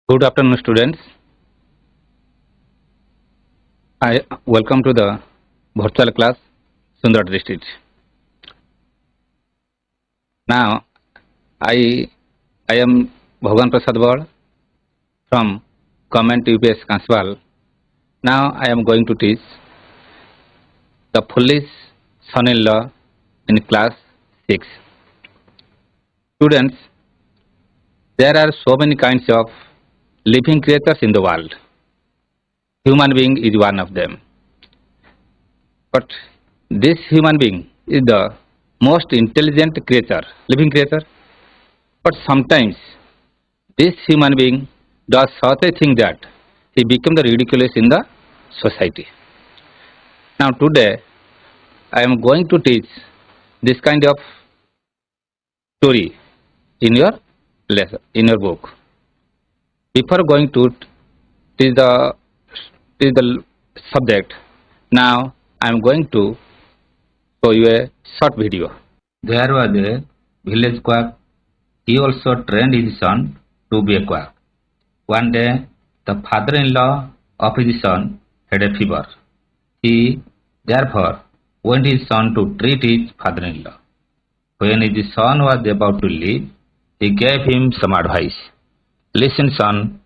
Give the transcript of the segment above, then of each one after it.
Good afternoon, students. I welcome to the virtual class Sundar District. Now, I am Bhagaban Prasad from Government UPS Kanswal. Now, I am going to teach the police son-in-law in class 6. Students, there are so many kinds of living creatures in the world. Human being is one of them. But this human being is the most intelligent creature, living creature. But sometimes this human being does such a thing that he becomes the ridiculous in the society. Now today I am going to teach this kind of story in your lesson, in your book. Before going to teach the subject, now I am going to show you a short video. There was a village quack. He also trained his son to be a quack. One day, the father-in-law of his son had a fever. He, therefore, went his son to treat his father-in-law. When his son was about to leave, he gave him some advice. Listen, son,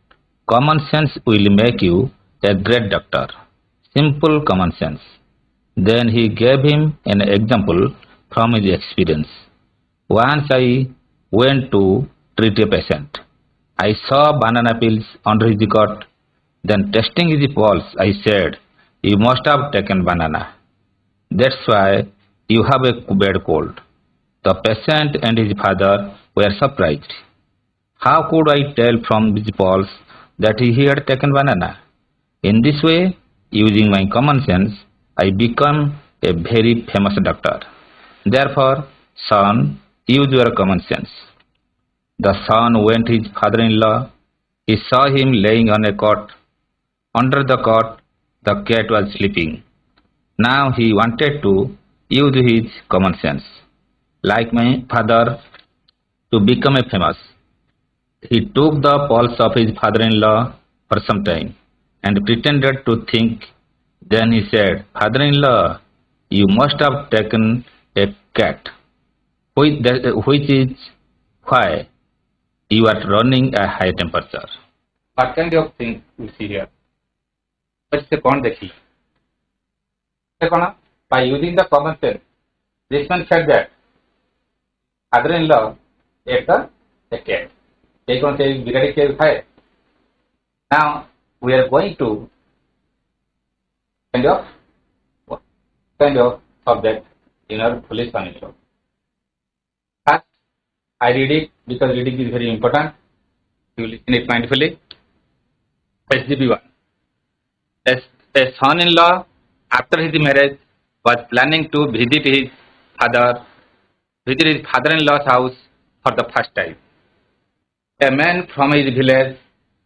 common sense will make you a great doctor. Simple common sense. Then he gave him an example from his experience. Once I went to treat a patient. I saw banana peels under his gut. Then testing his pulse, I said, "You must have taken banana. That's why you have a bad cold." The patient and his father were surprised. How could I tell from his pulse that he had taken banana? In this way, using my common sense, I become a very famous doctor. Therefore, son, use your common sense. The son went to his father-in-law. He saw him laying on a cot. Under the cot, the cat was sleeping. Now he wanted to use his common sense. Like my father, to become a famous. He took the pulse of his father-in-law for some time and pretended to think. Then he said, "Father-in-law, you must have taken a cat, which is why you are running a high temperature." What kind of thing you see here? बच्चे कौन देखी? By using the common sense, this man said that father-in-law ate a cat. They can say बिगड़ी के खाए. Now we are going to kind of subject in our police son-in-law. First, I read it because reading is very important. You listen it mindfully. SGB1. A son-in-law after his marriage was planning to visit his father-in-law's house for the first time. A man from his village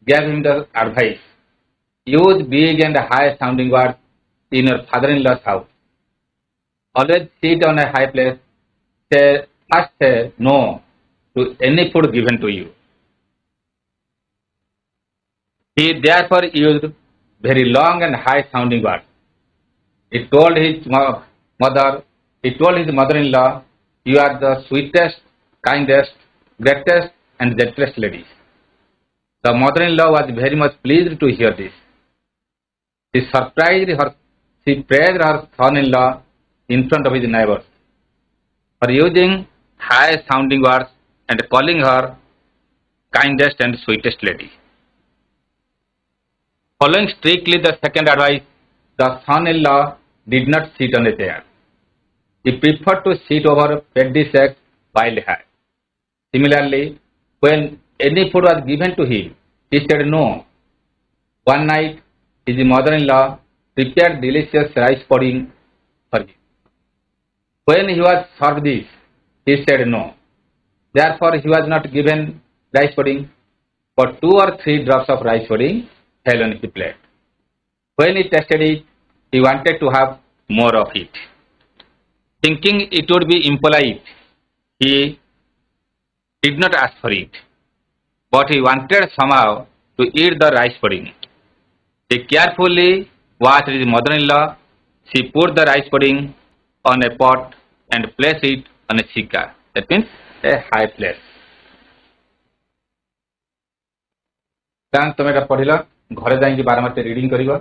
gave him the advice: use big and high sounding words in your father-in-law's house. Always sit on a high place. First say no to any food given to you. He therefore used very long and high sounding words. He told his mother-in-law, "You are the sweetest, kindest, greatest and gentlest lady." The mother-in-law was very much pleased to hear this. She praised her son-in-law in front of his neighbors for using high sounding words and calling her kindest and sweetest lady. Following strictly the second advice, the son-in-law did not sit on a chair. He preferred to sit over a paddy sack piled high. Similarly, when any food was given to him, he said no. One night, his mother-in-law prepared delicious rice pudding for him. When he was served this, he said no. Therefore, he was not given rice pudding, but 2 or 3 drops of rice pudding fell on his plate. When he tasted it, he wanted to have more of it. Thinking it would be impolite, he did not ask for it, but he wanted somehow to eat the rice pudding. He carefully watched his mother-in-law. She put the rice pudding on a pot and placed it on a chika. That means a high place. Then तुम एटा पढ़िल घरे जाइए Barmate reading करिव.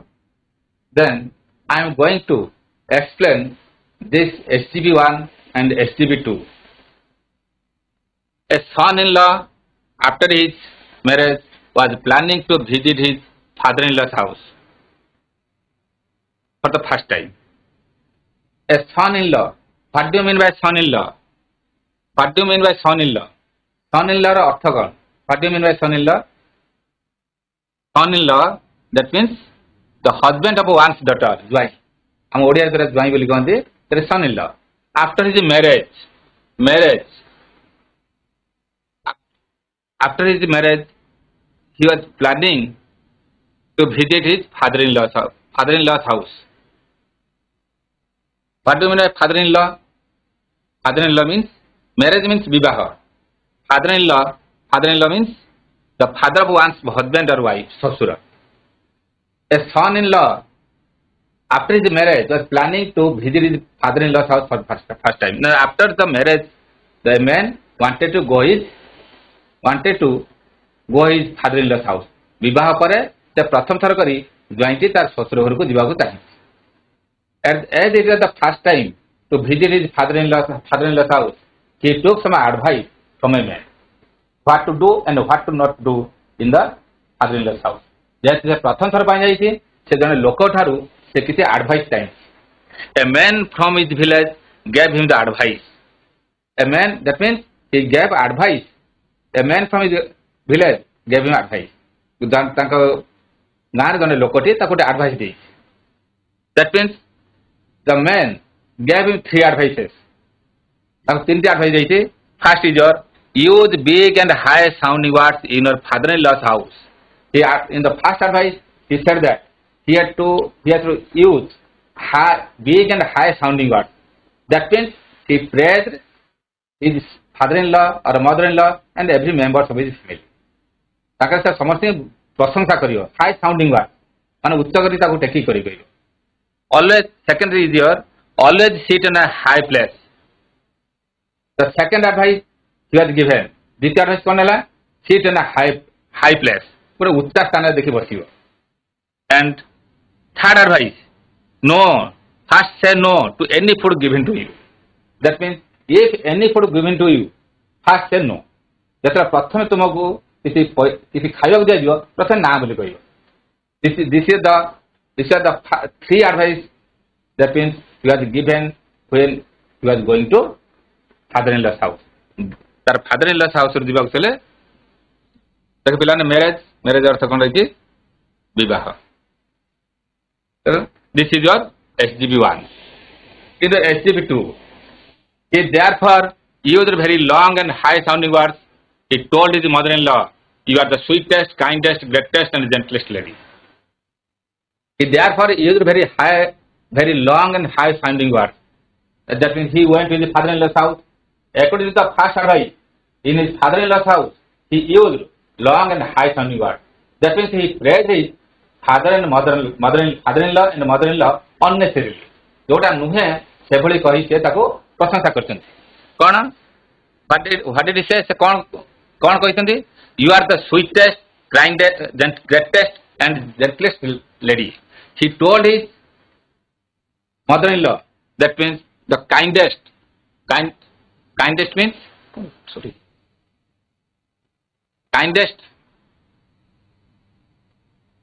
Then I am going to explain this SGB1 and SGB2. A son-in-law after his marriage was planning to visit his father-in-law's house for the first time. A son-in-law. What do you mean by son-in-law? What do you mean by son-in-law? Son-in-law ର ଅର୍ଥ କ'ଣ? What do you mean by son-in-law? Son-in-law, that means the husband of one's daughter, jwai. हम ओडिया रे jwai बोली कहंती. That is son-in-law. After his marriage. After his marriage, he was planning to visit his father-in-law's house. What do you mean by father-in-law? Father-in-law means marriage means vivaha. Father-in-law means the father of one's husband or wife, sasura. A son-in-law after his marriage was planning to visit his father-in-law's house for first time. Now after the marriage, the man wanted to go his father-in-law's house. विवाह पर से प्रथम थर करी ज्वाइंटी तार ससुर घर को जीवाको चाहे. As it was the first time to visit his father-in-law's house, he took some advice from a man what to do and what to not do in the father-in-law's house. जैसे से प्रथम थर पाई जाइए से जने लोक ठारू से किसी advice time. A man from his village gave him the advice. A man, that means he gave advice. A man from his village gave him advice. तांको गाँव जने लोकटी ताको advice the. That means the man gave him 3 advices. ताको 3 advice the. First is your use big and high sounding words in your father-in-law's house. In the first advice, he said that he had to use big and high sounding words. That means he praised his father-in-law or mother-in-law and every member of his family. ताकर से समस्त प्रशंसा करियो. High sounding words. माने उच्च करी ताको टेकी करी गयो. Always, second is your always sit in a high place. The second advice he was given. द्वितीय advice कौन है? Sit in a high place. पूरे उच्च स्थान में देखी बसियो. And third advice, no. First say no to any food given to you. That means if any food given to you, first say no. जैसे प्रथम तुमको किसी खाइयो दिया जो प्रथम ना बोली कहियो. This is the 3 advice that means you are given when you are going to father-in-law's house. तार father-in-law's house रे दिबा चले तक पिला ने marriage अर्थ कोन रही विवाह. This is your SGB1. In the SGB2, he therefore used very long and high sounding words. He told his mother-in-law, "You are the sweetest, kindest, greatest and gentlest lady." He therefore used very long and high sounding words. That means he went to his father-in-law's house. According to the first advice, in his father-in-law's house, he used long and high sounding words. That means he praised his father-in-law and mother-in-law unnecessarily. जोटा नुहे से भली कही से ताको प्रशंसा करछन. कोन? What did he say? से कोन कहिसंती? You are the sweetest, kindest, greatest and gentlest lady. He told his mother-in-law, that means the kindest means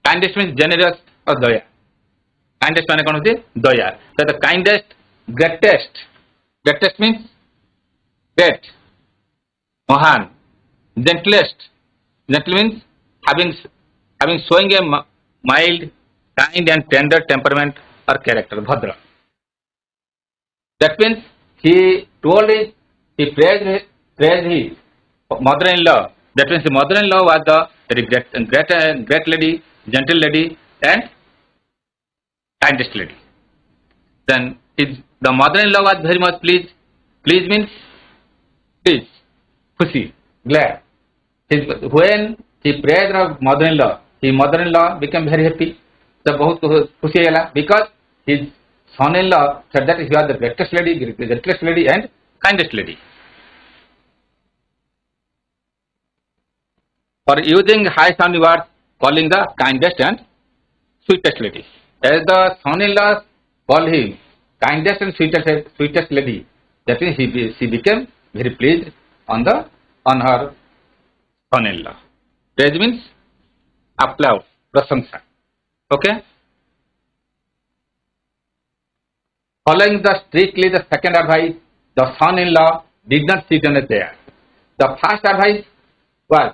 kindest means generous or daya. Kindest माने कौन होती है? दया. So the kindest, greatest means great, महान. Gentle means having showing a mild, kind and tender temperament or character. Bhadra. That means he praised his mother-in-law. That means the mother-in-law was the very great lady, gentle lady and kindest lady. Then the mother-in-law was very much pleased. Pleased means pleased, खुशी, glad. When he praised her mother-in-law. His mother-in-law became very happy. So बहुत खुशी होला because his son-in-law said that you are the greatest lady and kindest lady. For using high sounding words, calling the kindest and sweetest lady. As the son-in-law called him kindest and sweetest lady, that means she became very pleased on her son-in-law. Praise means applause, prasamsa. Okay. Following strictly the second advice, the son-in-law did not sit on a chair. The first advice was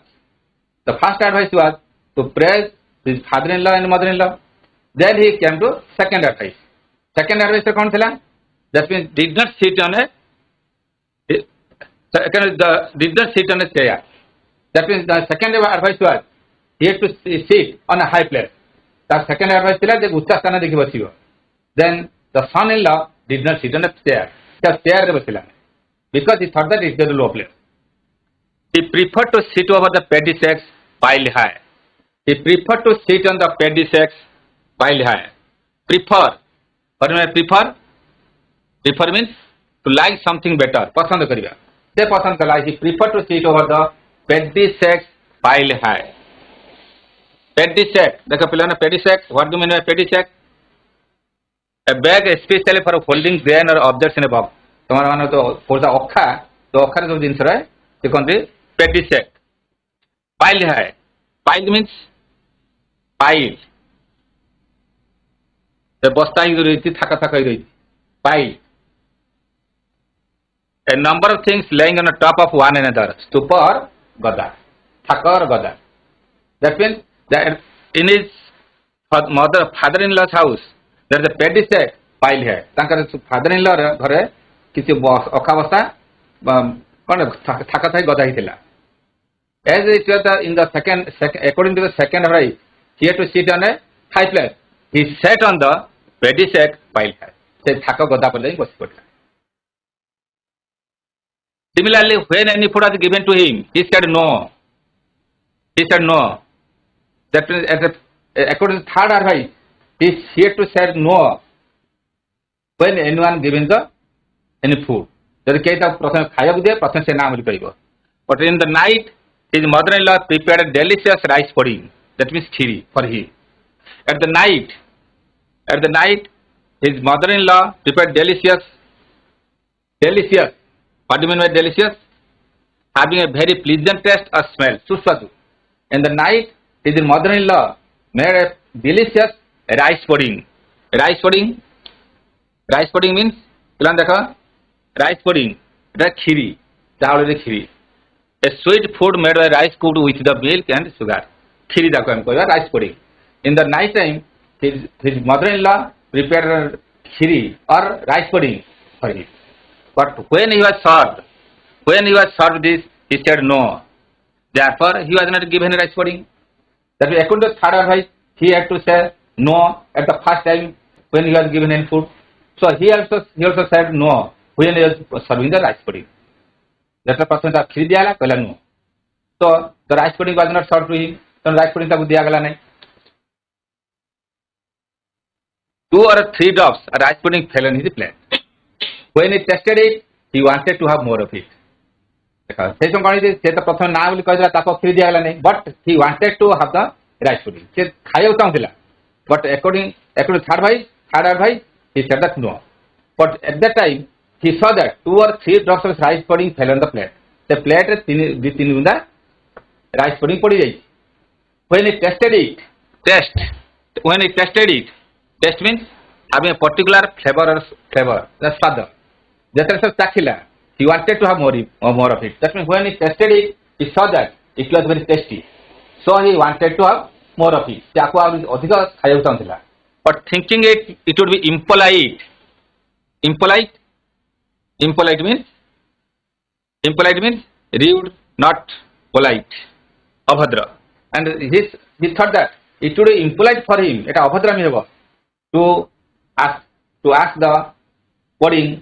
to praise his father-in-law and mother-in-law. Then he came to second advice. Second advice कौन था? That means did not sit on a chair. That means the second advice was he had to sit on a high place. The second advice थी कि उच्च स्थान देखि बसियो. Then the son-in-law did not sit on a chair. The chair रे बसिला because he thought that it is a low place. He preferred to sit over the paddy sacks piled high. He preferred to sit on the paddy sacks piled high. Prefer. What do you mean prefer? Prefer means to like something better. पसंद करिया. से पसंद कला. He preferred to sit over the paddy sacks piled high. Paddy sack. देखो पहले ना paddy sack. What do you mean by paddy sack? A bag especially for holding grain or objects in a box. तुम्हारा मानो तो पोसा अखा तो अखा रे सब जिनिस रहे. ये कौन सी paddy sack. Piled high. Piled means pile. The बस्ता ही रही थी थका थका ही रही थी. Pile. A number of things laying on the top of one another. Stupa or gada. Thaka or gada. That means that in his father-in-law's house there is a paddy sack pile है. तांकर father-in-law घरे किसी अखा बस्ता कौन थका था गदा ही थिला. As it was in the second, according to the second advice, he had to sit on a high place. He sat on the paddy sack pile high. से थका गदा पर नहीं बस पड़ा. Similarly, when any food was given to him, he said no. He said no. That means, according to third advice, he had to say no when anyone given the any food. जब कहीं तक प्रथम खाया बुझे प्रथम से नाम लिख करियो. But in the night, his mother-in-law prepared a delicious rice pudding. That means khiri for him. At the night, his mother-in-law prepared delicious. What do you mean by delicious? Having a very pleasant taste or smell. Suspadu. In the night, his mother-in-law made a delicious rice pudding. Rice pudding means, rice pudding. That khiri. Khiri. A sweet food made by rice cooked with the milk and sugar. Khiri da ko rice pudding. In the night time, his mother-in-law prepared khiri or rice pudding for him. But when he was served this, he said no. Therefore, he was not given rice pudding. That is, according to third advice, he had to say no at the first time when he was given any food. So he also said no when he was serving the rice pudding. That's the person that khiri diya gala no. So the rice pudding was not served to him. So rice pudding taku diya gala nahi. 2 or 3 drops of rice pudding fell on his plate. When he tasted it, he wanted to have more of it. But he wanted to have the rice pudding. But according to third advice, he said that no. But at that time, he saw that 2 or 3 drops of rice pudding fell on the plate. The plate is the rice pudding. When he tasted it, taste means having a particular flavor, that's father. He wanted to have more of it. That means when he tasted it, he saw that it was very tasty. So he wanted to have more of it. But thinking it would be impolite. Impolite means rude, not polite. Abhadra. And he thought that it would be impolite for him. It abhadra to ask the pudding.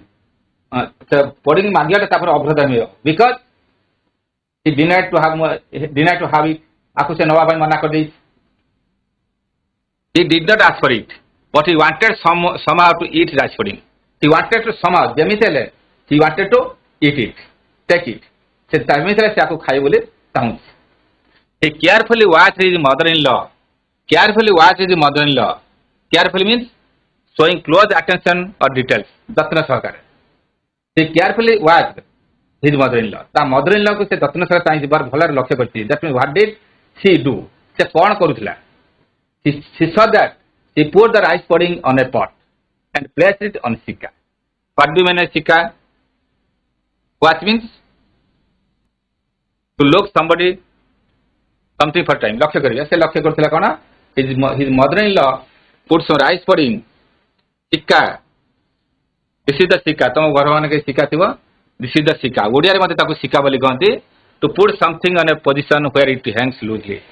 Pudding because he denied to have it आपको से नवा भाई मना कर दी. He did not ask for it, but he wanted somehow to eat rice pudding. He wanted to somehow, जेमिति he wanted to eat it, take it. से जेमिति से आपको खाई बोले चाहूँ. He carefully watched his mother-in-law. Carefully watched his mother-in-law. Carefully means showing close attention or details. जत्न सहकारे. He carefully watched his mother-in-law. ता mother-in-law को से जत्न सहकारे ताई बार भलर लक्ष्य करती. That means what did she do? से कौन करुथिला? She saw that she poured the rice pudding on a pot and placed it on sikka. What do you mean sikka? What means? To look somebody something for time. लक्ष्य करिया से लक्ष्य करथिला कोना? His mother-in-law put some rice pudding sikka. This is the sikka. तम घर माने के sikka थिबो. This is the sikka. Odia रे मते ताको sikka बोली कहंती. To put something on a position where it hangs loosely.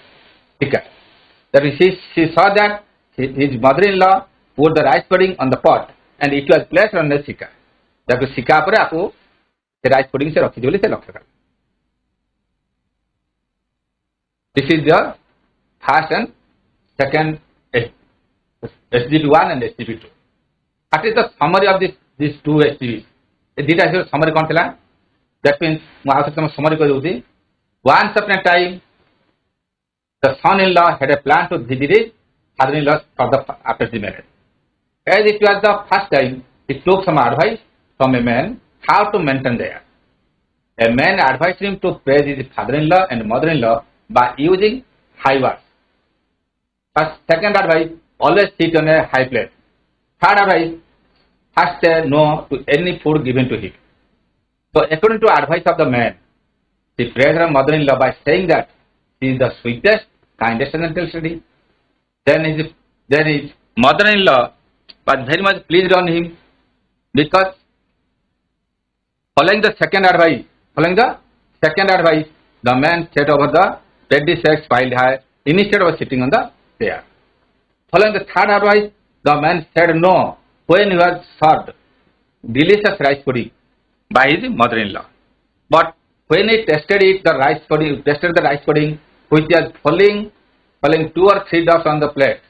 Sikka. That is, she saw that his mother-in-law put the rice pudding on the pot and it was placed on the sikka. That is sikka पर आपको rice pudding से रखी जोली से लक्ष्य कर. This is the first and second SDP1 and SDP2. What is the summary of these two SDPs? Did I say summary कौन थिला? That means मैं आपसे तम summary कर दूँगी. Once upon a time, the son-in-law had a plan to visit his father-in-law after the marriage. As it was the first time, he took some advice from a man how to maintain there. A man advised him to praise his father-in-law and mother-in-law by using high words. Second advice, always sit on a high place. Third advice, first say no to any food given to him. So according to advice of the man, he praised her mother-in-law by saying that she is the sweetest, kindest and gentle lady. Then his mother-in-law was very much pleased on him because following the second advice, the man sat over the ready sex piled high instead of sitting on the chair. Following the third advice, the man said no when he was served delicious rice pudding by his mother-in-law. But when he tasted the rice pudding, which was falling 2 or 3 drops on the plate,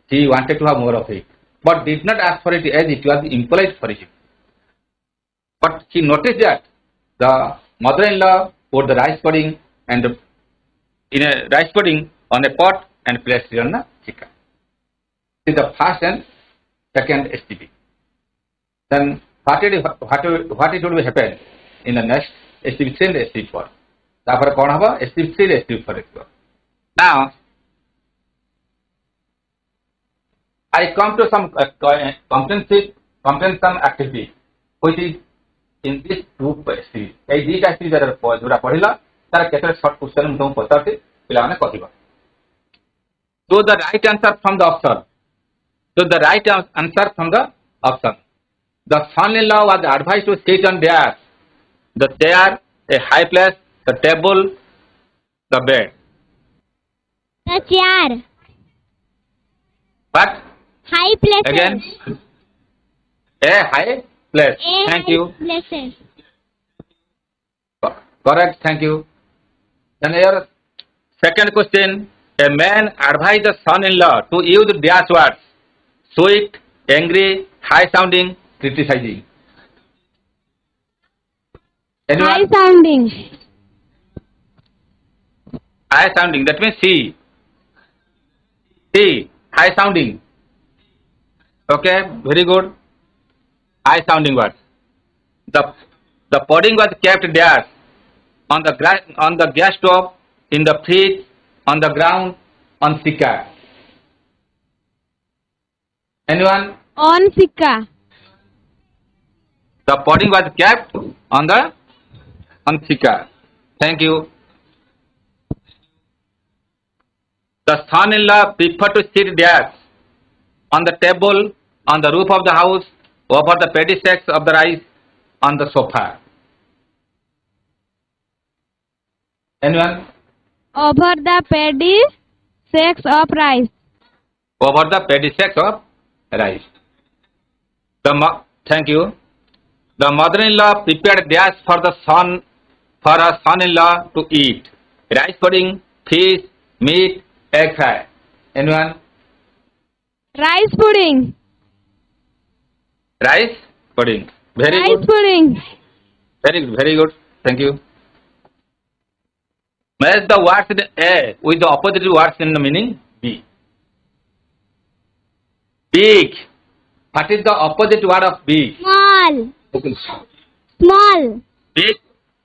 he wanted to have more of it, but did not ask for it as it was impolite for him. But he noticed that the mother-in-law put the rice pudding and in a rice pudding on a pot and placed it on the chicken. This is the first and second STP. Then what it will happen in the next STP 3 and STP 4. तापर कौन हवा STP 3 STP 4. Now I come to some comprehension activity which is in this group STP. এই দুইটা STP যারা পড়িলা তারা কেতে short question মু তুমি পচারছি পিলাମାନେ କହିবা. So the right answer from the option. The son-in-law was advised to sit on there, the chair, a high place, the table, the bed. The chair. What? High places. Again. A high place. Thank you. Places. Correct. Thank you. Then here, second question. A man advised the son-in-law to use dash words: sweet, angry, high-sounding, criticizing. Anyone? High sounding. High sounding, that means C. C, high sounding. Okay, very good. High sounding words. The pudding was kept there on the gas stove, in the fridge, on the ground, on sikka. Anyone? On sikka. The pudding was kept on sikka. Thank you. The son-in-law preferred to sit there on the table, on the roof of the house, over the paddy sacks of the rice, on the sofa. Anyone? Over the paddy sacks of rice. Over the paddy sacks of rice. Thank you. The mother-in-law prepared dash for her son-in-law to eat. Rice pudding, fish, meat, egg fry. Anyone? Rice pudding. Rice pudding. Very Rice good. pudding. Very good. Very good. Thank you. Match the words in A with the opposite words in the meaning B. Big. What is the opposite word of big? Small. Okay. Small. Big.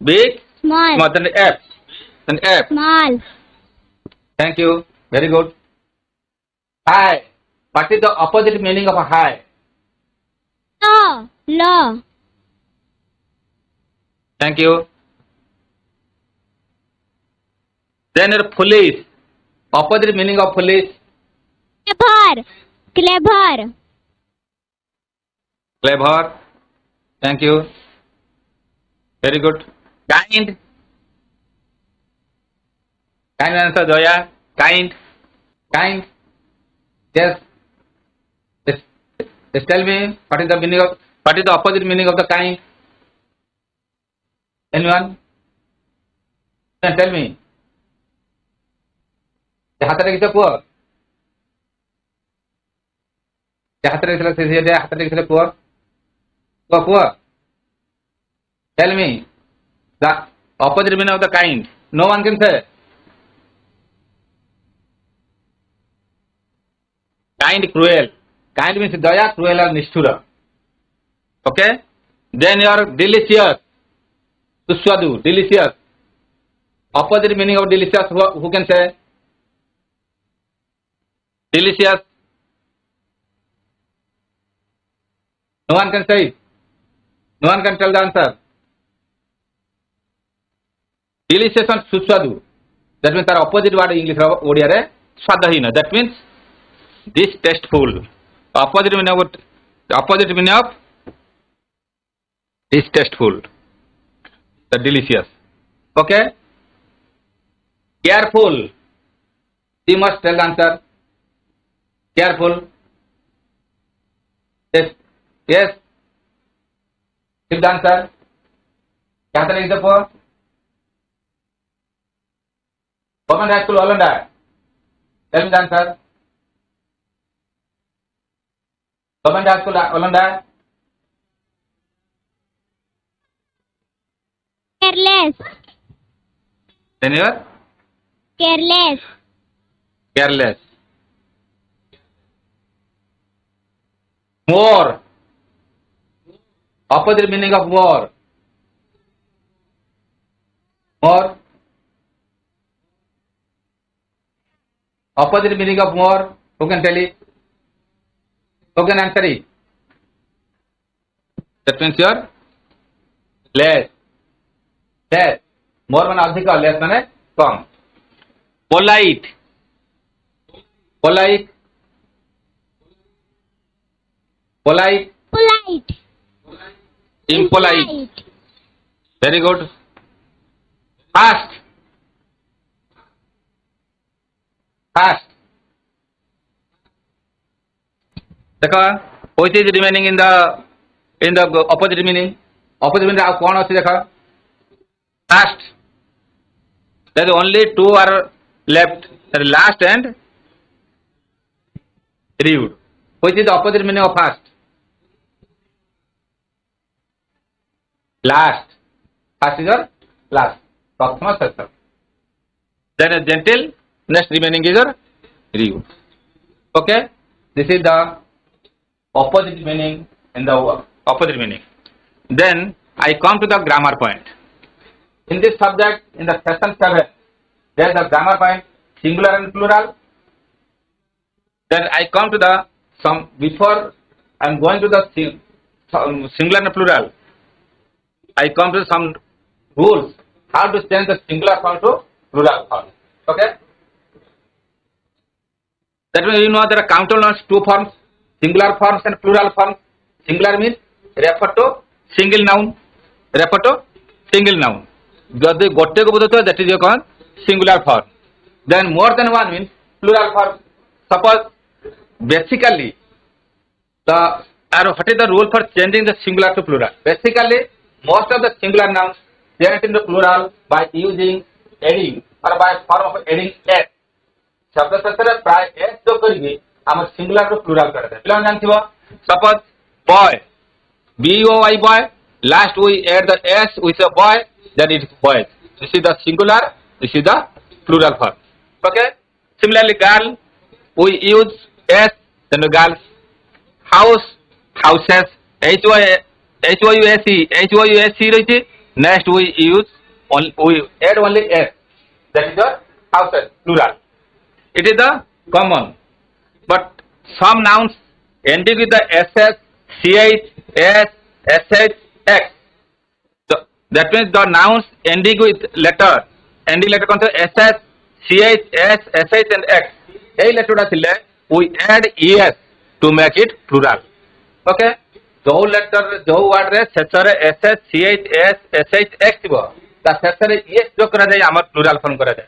Big. Small. Small. Then F. Then F. Small. Thank you. Very good. High. What is the opposite meaning of a high? Low. Low. Thank you. Then your foolish. Opposite meaning of foolish. Clever. Clever. Clever. Thank you. Very good. Kind. Kind answer, Joya. Kind. Kind. Yes. Just tell me what is the meaning of, what is the opposite meaning of the kind? Anyone? Then tell me. ହାତରେ କିଛି କୁହ ହାତରେ କିଛି କୁହ କୁହ କୁହ tell me the opposite meaning of the kind. No one can say. Kind, cruel. Kind means daya, cruel or nishthura. Okay. Then you are delicious. Suswadu, delicious. Opposite meaning of delicious, who can say? Delicious. No one can say it. No one can tell the answer. Delicious and suswadu. That means our opposite word in English Odia swadahina. That means distasteful. Opposite meaning of distasteful. The delicious. Okay. Careful. You must tell the answer. Careful. Yes. Yes. Give the answer. Catherine is the poor. Government High School, Holland. Tell me the answer. Government High School, Holland. Careless. Then you are? Careless. Careless. More. Opposite meaning of more. More. Opposite meaning of more. Who can tell it? Who can answer it? That means you are less. Less. More man adhika, less man come. Polite. Polite. Polite. Polite. Impolite. Very good. Fast. Fast. देखो which is remaining in the opposite meaning. Opposite meaning आप कौन होती देखो? Fast. There is only two are left. The last and rude. Which is the opposite meaning of fast? Last. Fast is your last. Proxima successor. Then a gentle. Next remaining is your rude. Okay. This is the opposite meaning in the opposite meaning. Then I come to the grammar point. In this subject, in the session 7, there is the grammar point, singular and plural. Then I come to the before I am going to the singular and plural, I come to some rules how to change the singular form to plural form. Okay. That means you know there are counternoun's two forms, singular forms and plural forms. Singular means refer to single noun, refer to single noun. Jodi gotte ko bodhito, that is your called singular form. Then more than one means plural form. Suppose basically what is the rule for changing the singular to plural? Basically most of the singular nouns change into plural by using adding or by form of adding s. शब्द शेष प्राय S जो करी आम singular plural कर दे पिला जान थिबो suppose boy boy boy last we add the s with a boy then it is boys. This is the singular, this is the plural form. Okay, similarly girl we use s then the girls. House houses HYUSC रही next we use we add only s, that is the houses plural. It is the common, but some nouns ending with the ss, ch, s, sh, x. So that means the nouns ending with letter कौन सा ss, ch, s, sh and x. यही letter थिले we add es to make it plural. Okay, जो letter जो word रे शेषरे ss, ch, s, sh, x थिबो ता शेषरे es जो करा जाय हमर plural form करा जाय.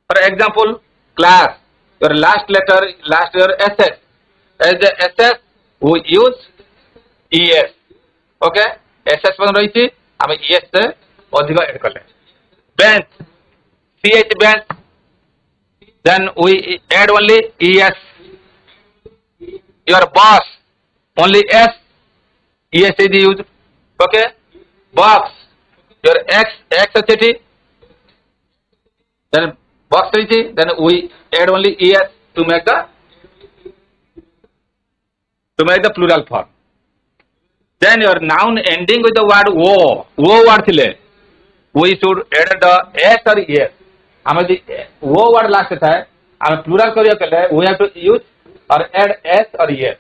For example, class, your last letter, last your ss. As the ss we use es. Okay, ss बन रही थी हम es से अधिक ऐड कर ले. Bench, ch bench, then we add only es. Your boss, only s, es is used. Okay, box, your x h then box then we add only es to make the plural form. Then your noun ending with the word o word thile we should add the s or es. हमें o word last था हमें plural करियो कले we have to use or add s or es.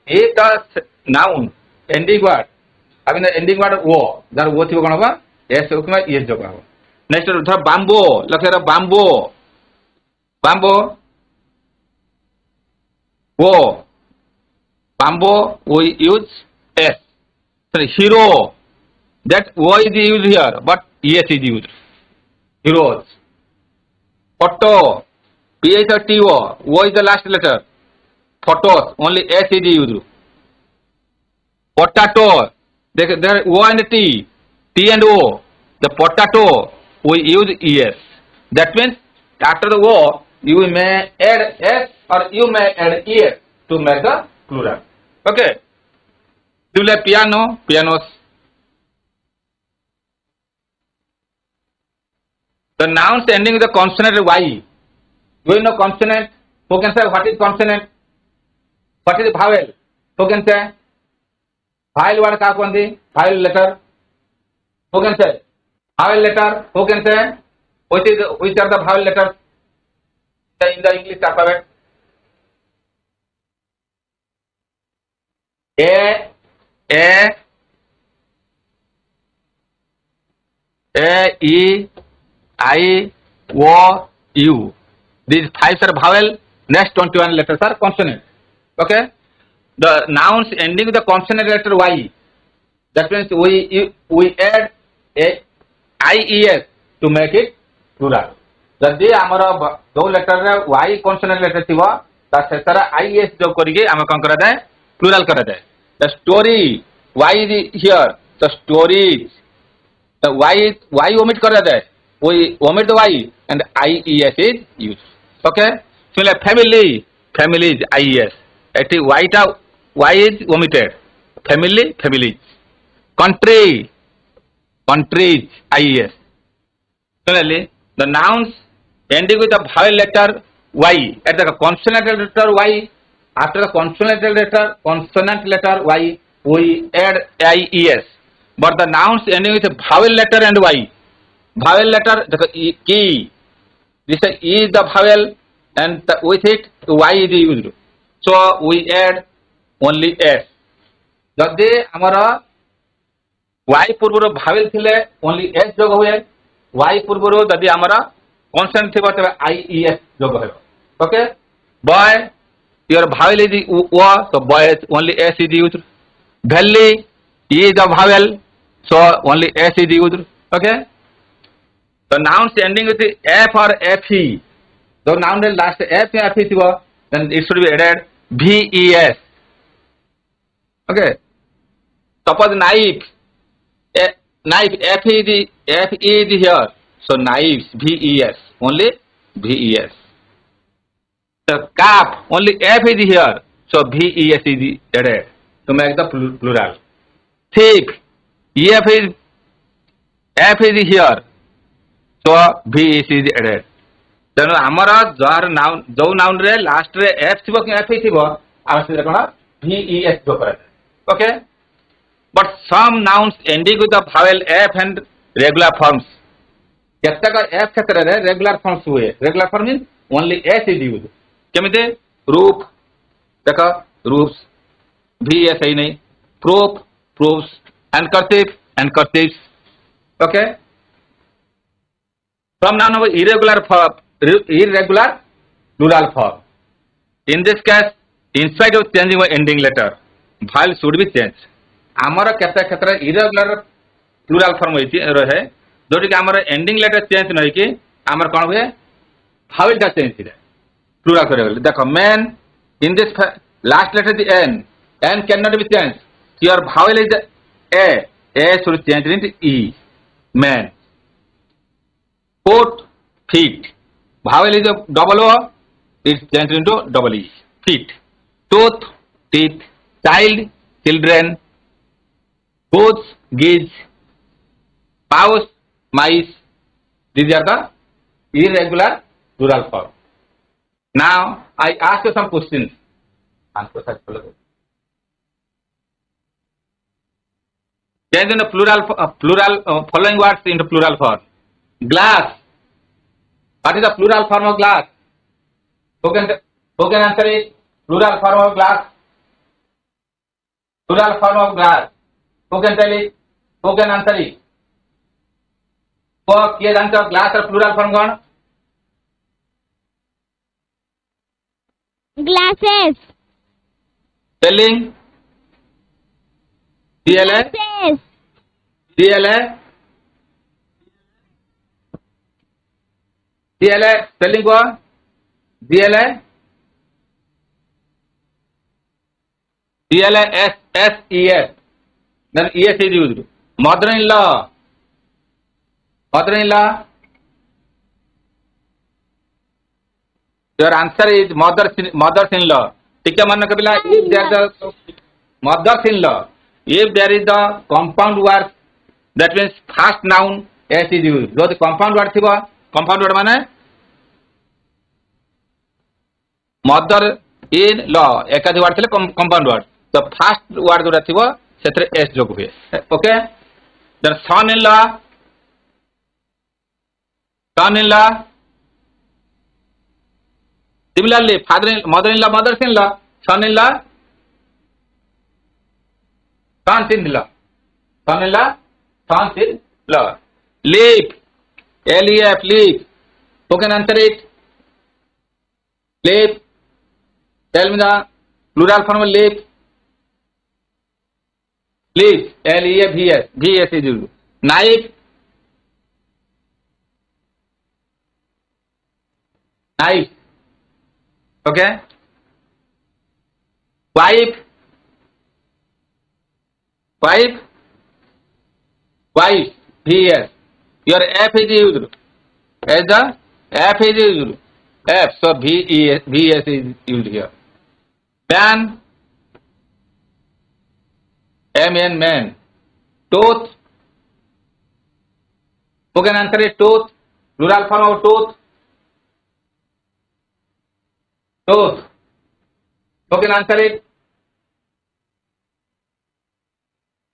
एक the noun ending word अभी ना ending word o जर o थी वो कौन होगा s उसमें es जो होगा. Next थोड़ा bamboo लगे रहा bamboo o bamboo we use s. So hero, that O is used here, but ES is used. Heroes. Photo, PH or TO, O is the last letter. Photos, only S is used. Potato, there O and T and O. The potato, we use ES. That means after the O, you may add S or you may add ES to make the plural. Okay. Do you like pianos? The nouns ending with the consonant Y. Do you know consonant? Who can say what is consonant? What is vowel? Who can say? Vowel word का कौन थी? Vowel letter. Who can say? Vowel letter. Who can say? Which are the vowel letters in the English alphabet? A, E, I, O, U. These 5 are vowel. Next 21 letters are consonant. Okay. The nouns ending with the consonant letter Y. That means we add a IES to make it plural. जदि आमर जो letter रे Y consonant letter थिबो ता सेतरा IES जो करिके हम कोन करा जाय plural करा जाय. The story, why is here? The stories. The why omit करा जाए. We omit the y and IES is used. Okay. So like family is IES. Actually y is omitted. Family. Country is IES. Similarly, the nouns ending with the vowel letter y at the consonant letter y. After the consonant letter y, we add IES. But the nouns ending with a vowel letter and y. Vowel letter, the key. This E is the vowel and with it y is used. So we add only s. जदि हमारा y पूर्वर vowel थिले only s जोग हुए. Y पूर्वर जदि हमारा consonant थिबा तबे IES जोग होय. Okay. Boy, your vowel is O, so boy only S is used. Valley, E is the vowel, so only S is used. Okay. The nouns ending with the F or FE. The noun last F or FE, then it should be added VES. Okay. Suppose knife, FE is here, so knives, VES, only VES. The calf, only F is here. So VES is added to make the plural. Thief, F is here. So VES is added. ତେଣୁ ଆମର ଯାହାର ଯୋଉ noun ରେ last ରେ F ଥିବ କି F ଥିବ ଆମେ ସେଥିରେ କଣ VES ଯୋଗ କରାଯାଏ. Okay, but some nouns ending with the vowel F and regular forms. କେତେକ ଏଫ୍ କ୍ଷେତ୍ରରେ ରେଗୁଲାର ଫର୍ମସ୍ ହୁଏ. Regular form means only S is use. କେମିତି ରୁଫ୍, ଦେଖ ରୁଫ୍ସ VES ହେଇନାହିଁ. Proof, proofs. Handkerchief, handkerchiefs. Okay, from noun of irregular plural form. In this case, in spite of changing my ending letter, vowel should be changed. आमर केते क्षेत्र irregular plural form रहे जोटी कि आमर ending letter change नहीं कि आमर कौन हुए vowel टा change है plural करे गले. देखो man in this last letter the n cannot be changed. Your vowel is a should change into e. Man. Foot, feet. Vowel is a double O, it's changed into double E. Feet. Tooth, teeth. Child, children. Goats, geese. Mouse, mice. These are the irregular plural form. Now, I ask you some questions. Change in the plural following words into plural form. Glass. What is the plural form of glass? Who can answer it? Plural form of glass. Plural form of glass. Who can tell it? Who can answer it? किए जानते हो glass और plural form कौन? Glasses. Spelling. CLA. Glasses. CLA. CLA spelling को CLA CLA SSES then ES is used. Mother-in-law. Mother-in-law. Your answer is mothers-in-law. ठीक है मन कबिला if there is the mothers-in-law, if there is the compound word that means first noun S is used. जो compound word थी वो compound word माने mother in law एकाधी word थे compound word. तो first word जो थी वो सेत्र S जोग हुए. Okay. Then son-in-law. Son-in-law. Similarly, mother-in-law, mothers-in-law, son-in-law, sons-in-law, son-in-law, sons-in-law. Leaf, L-E-F, leaf. Who can answer it? Leaf. Tell me the plural form of leaf. Leaf, L-E-F-V-S, V-S is used. Knife, knife. Okay. Wife, wife, wife, V-S. Your F is used. As the F is used. F, so V-S is used here. Man, M-N, man. Tooth. Who can answer it? Tooth. Plural form of tooth. Tooth. Who can answer it?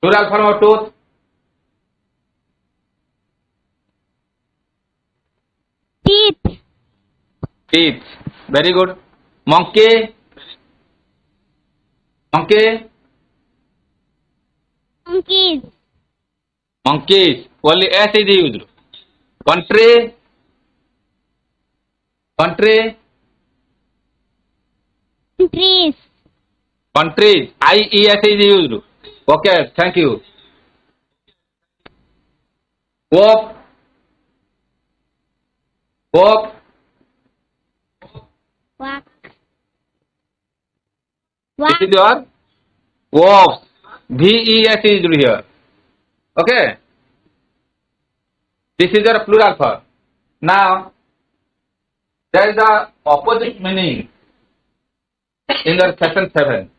Plural form of tooth. Teeth. Teeth. Very good. Monkey. Monkey. Monkeys. Monkeys. Only S is used. Country. Country. Trees. Countries. I-E-S is used. Okay, thank you. Pope. Pope. Quack. This Quack. is your wolves. V-E-S is used here. Okay. This is your plural form. Now, there is the opposite meaning. in the section 7.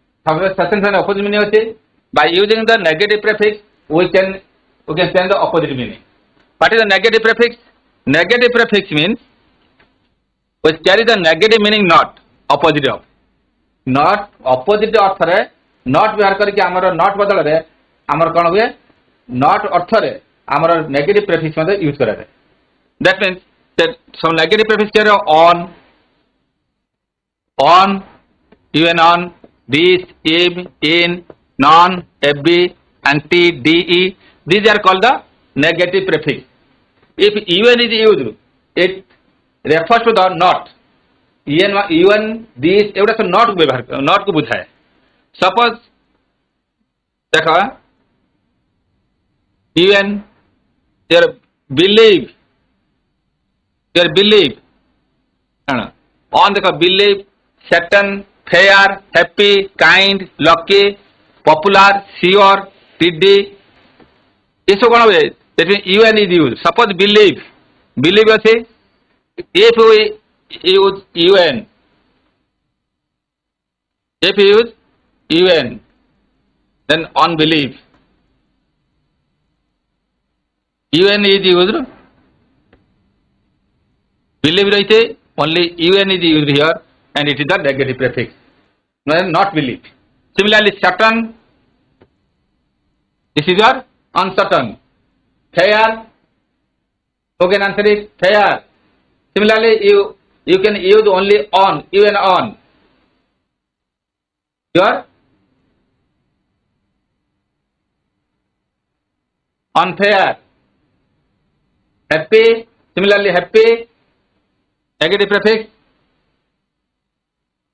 Section 7 opposite meaning is by using the negative prefix we can change the opposite meaning. What is the negative prefix? Negative prefix means which carry the negative meaning not opposite of. Not opposite अर्थ रे not व्यवहार करके आमर not बदल रे आमर कौन हुए not अर्थ रे आमर negative prefix मतलब यूज करा रे. That means that some negative prefix carry on, even on, this, in, non, fb, anti, de. These are called the negative prefix. If even is used, it refers to the not. even, this, एवढा सब not व्यवहार not को बुझाए. Suppose देखो even your believe on देखो believe, certain, fair, happy, kind, lucky, popular, sure, tiddy. इसको कौन हुए? That means even is used. Suppose believe अच्छे. If we use even, then unbelief. Even is used. Believe right, only even is used here, and it is the negative prefix. Not believe. Similarly, certain. This is your uncertain. Fair. Okay, answer is fair. Similarly, you can use only on, even on. Your unfair. Happy. Similarly, happy. Negative prefix.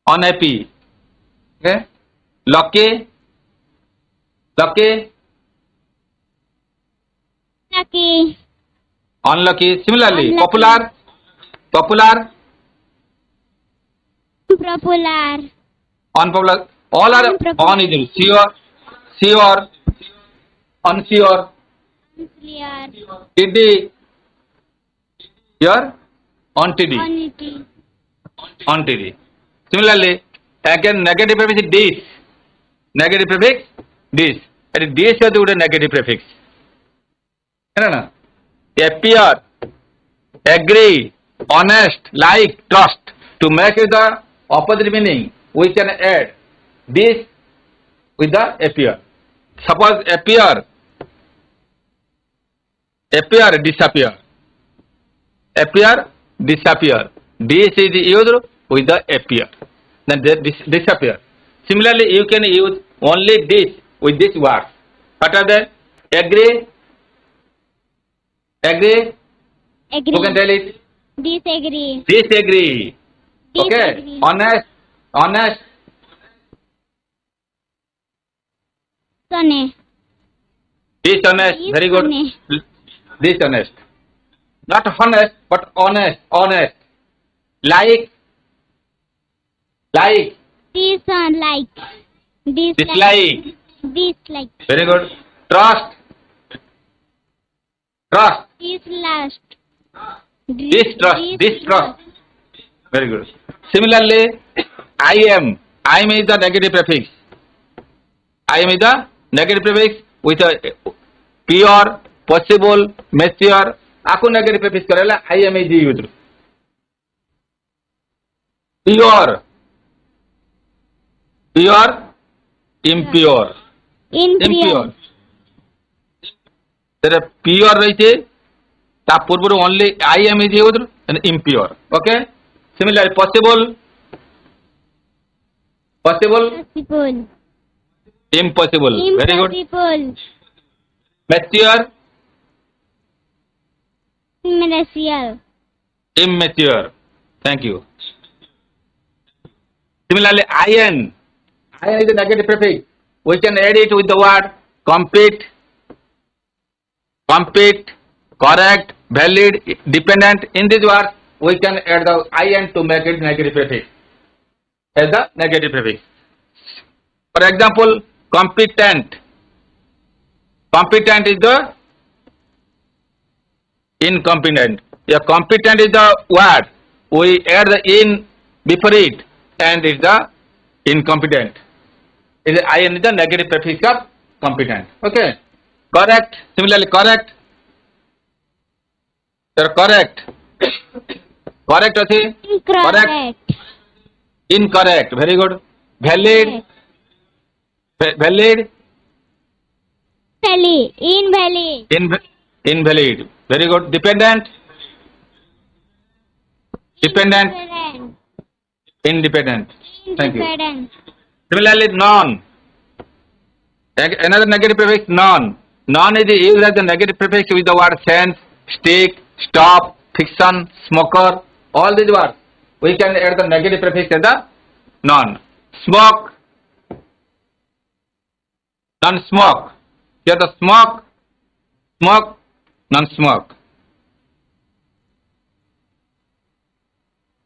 Unhappy. Okay. Lucky. Lucky. Unlucky. Similarly, Unlucky. popular. Popular. Unpopular. All are Unpopular. on is sure, unsure, tiddy, your untiddy. Similarly, again negative prefix is this. Negative prefix this. And this is the negative prefix. No. Appear, agree, honest, like, trust. To make it the opposite meaning, we can add this with the appear. Suppose appear, disappear. Appear, disappear. This is used with the appear. Then this disappear. Similarly, you can use only this with this word. What are they? Agree. Who can tell it? Disagree. Okay. Honest. Dishonest. Very good. Dishonest. Not honest, but honest. Like. Dislike. Very good. Trust. Distrust. Very good. Similarly, I am is the negative prefix. I am is the negative prefix with a pure, possible, mature. Aku negative prefix करेला I am is used. Pure, impure. There are pure रही ता पूर्व only I am is used and impure. Okay. Similarly, possible, impossible. Very good. Mature, immature. Thank you. Similarly, iron is a negative prefix. We can add it with the word complete, correct, valid, dependent. In these words, we can add the in to make it negative prefix. As the negative prefix. For example, competent. Competent is the incompetent. Yeah, competent is the word. We add the in before it, and it's the Incompetent. Is in the negative prefix of competent. Okay. Correct. Similarly, correct. You're correct. Correct, Ati? Correct. Incorrect. Very good. Valid. Valid. Invalid. Invalid. Very good. Dependent. Dependent. Independent. Thank you. Similarly, non. Another negative prefix, non. Non is used as a negative prefix with the word sense, stick, stop, fiction, smoker. All these words we can add the negative prefix as the non. Smoke. Non-smoke. Here the smoke, smoke, non-smoke.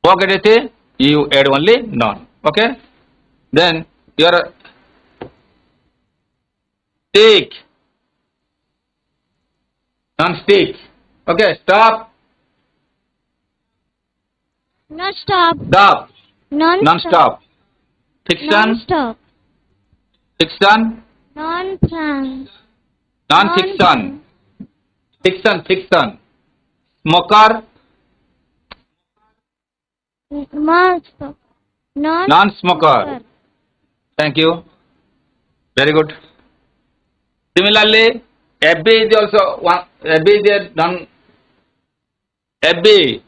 Smoke it, you add only non. Okay. Then your stick, non-stick. Okay. Stop. Not stop. Stop. Non-stop. Non-stop. Fiction. Non-stop. Fiction. Non-plan. Non-fiction. Fiction. Fiction. Smoker. Non-stop. Non-smoker. Thank you. Very good. Similarly, FB is also one. FB is a non. FB.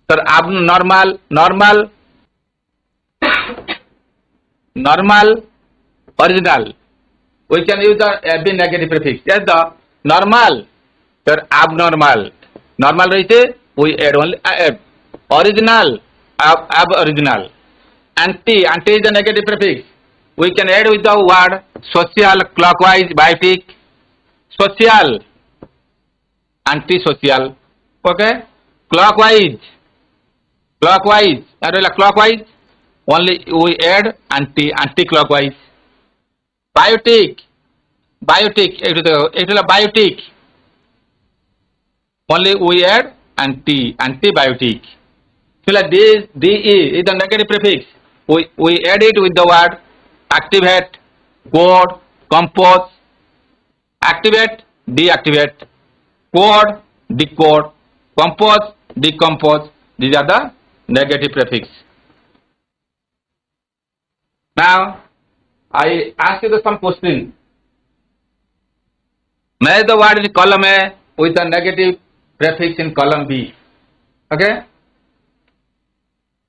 Sir, abnormal, normal, normal, original. We can use the FB negative prefix. Yes, the normal, sir, abnormal. Normal रहीते, we add only ab. Original, aboriginal. Anti is the negative prefix. We can add with the word social, clockwise, biotic. Social, anti-social. Okay, clockwise. Clockwise, clockwise, only we add anti-clockwise. Biotic, it is a biotic, only we add antibiotic. So like this, DE is the negative prefix. We add it with the word activate, code, compose, activate, deactivate, code, decode, compose, decompose. These are the negative prefix. Now, I ask you some question. Match the word in column A with the negative prefix in column B. Okay?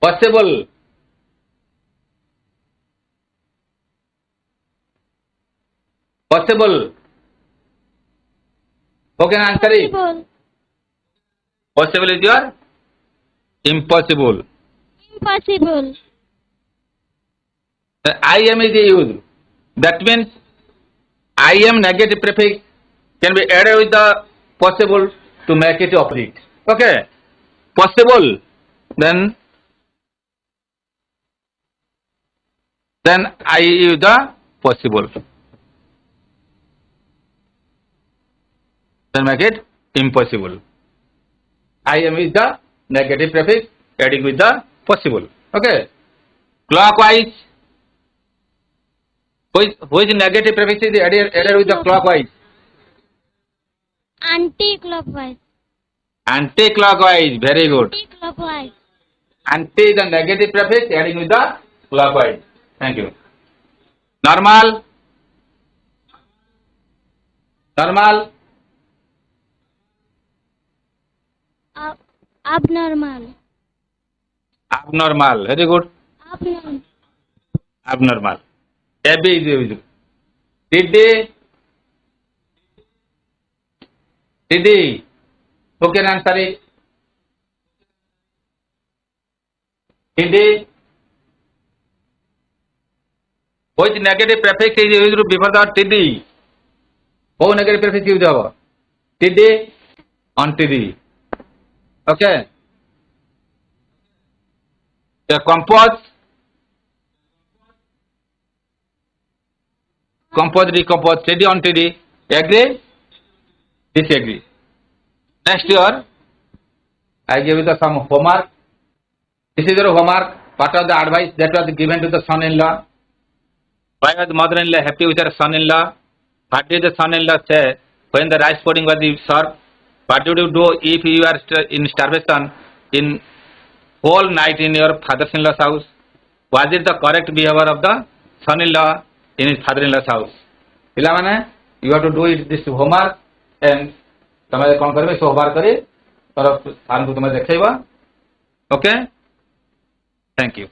Possible. Possible. Who can answer it? Possible is your impossible. Impossible. IM is used. That means IM negative prefix can be added with the possible to make it opposite. Okay. Possible. Then I use the possible. Then make it impossible. IM is the negative prefix adding with the possible. Okay. Clockwise. Which negative prefix is added with the clockwise? Anti-clockwise. Anti-clockwise. Very good. Anti-clockwise. Anti is the negative prefix adding with the clockwise. Thank you. Normal. Normal. Abnormal. Abnormal. Very good. Abnormal. Abnormal. AB is used. Did who can answer it? Did which negative prefix is used before the TD? Who negative prefix used over? TD on TD. Okay. The compose, decompose, TD on TD. Agree? Disagree. Next year, I give you some homework. This is your homework. What was the advice that was given to the son-in-law? Why was the mother-in-law happy with her son-in-law? What did the son-in-law say when the rice pudding was served? What did you do if you are in starvation in whole night in your father-in-law's house? Was it the correct behavior of the son-in-law in his father-in-law's house? Pilamane, you have to do it this homework and तमें कौन करबे सो homework करे और सार को तुम्हें देखेबा. Okay? Thank you.